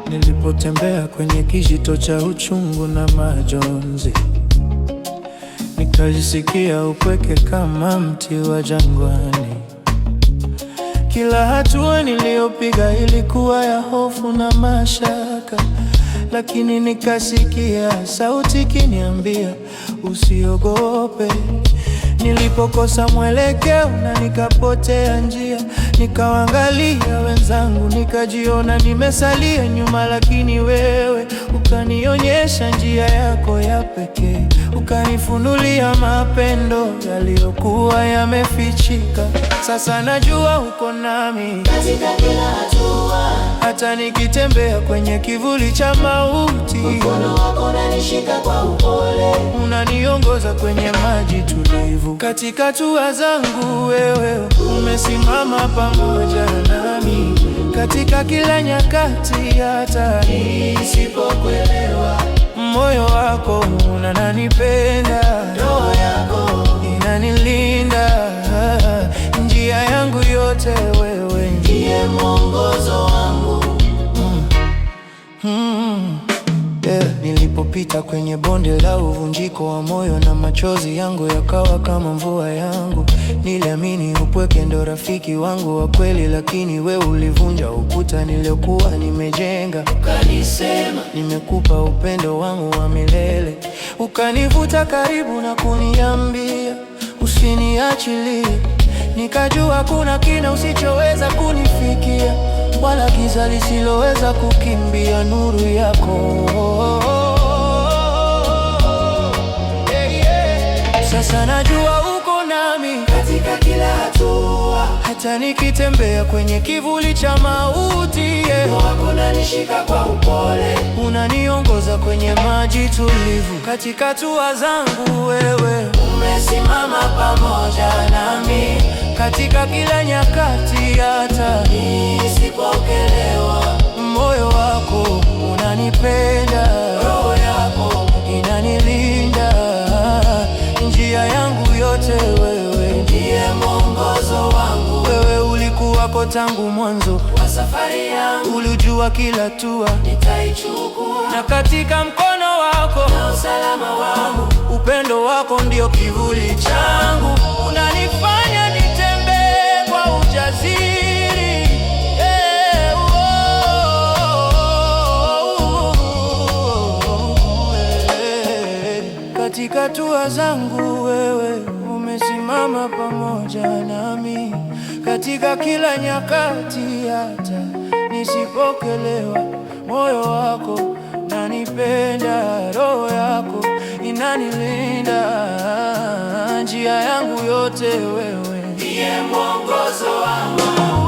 Nilipotembea kwenye kijito cha uchungu na majonzi, nikajisikia upweke kama mti wa jangwani. Kila hatua niliyopiga ilikuwa ya hofu na mashaka, lakini nikasikia sauti ikiniambia usiogope. Nilipokosa mwelekeo na nikapotea njia, nikawaangalia wenzangu, nikajiona nimesalia nyuma, lakini wewe ukanionyesha njia yako ya pekee. Ukanifunulia mapendo yaliyokuwa yamefichika. Sasa najua uko nami katika kila hatua, hata nikitembea kwenye kivuli cha mauti. mkono wako unanishika kwa upole, unaniongoza kwenye maji tulivu. Katika hatua zangu wewe umesimama pamoja nami, katika kila nyakati, hata nisipokuelewa. Moyo wako unanipenda, Roho yako inanilinda. Njia yangu yote wewe ndiye mwongozo wangu. Nilipopita kwenye bonde la uvunjiko wa moyo na machozi yangu yakawa kama mvua yangu, niliamini upweke ndo rafiki wangu wa kweli, lakini wewe ulivunja ukuta niliokuwa nimejenga. Ukanisema nimekupa upendo wangu wa milele, ukanivuta karibu na kuniambia usiniachilie. Nikajua kuna kina usichoweza kunifikia, wala giza lisiloweza kukimbia nuru yako. Sasa najua uko nami katika kila hatua, hata nikitembea kwenye kivuli cha mauti. mkono wako unanishika kwa upole, unaniongoza kwenye maji tulivu. Katika hatua zangu wewe umesimama pamoja nami, katika kila nyakati, hata nisipokelewa. Moyo wako unanipenda, Roho yako inanilinda. Njia yangu yote wewe ndiye mwongozo wangu. Wewe ulikuwako tangu mwanzo Kwa safari yangu ulijua kila hatua nitaichukua, na katika mkono wako na usalama wangu. upendo wako ndio kivuli changu, unanifanya nitembee kwa ujasiri. Katika hatua zangu wewe umesimama pamoja nami, katika kila nyakati, hata nisipokelewa. Moyo wako unanipenda, roho yako inanilinda. Njia yangu yote wewe Ndiye mwongozo wangu.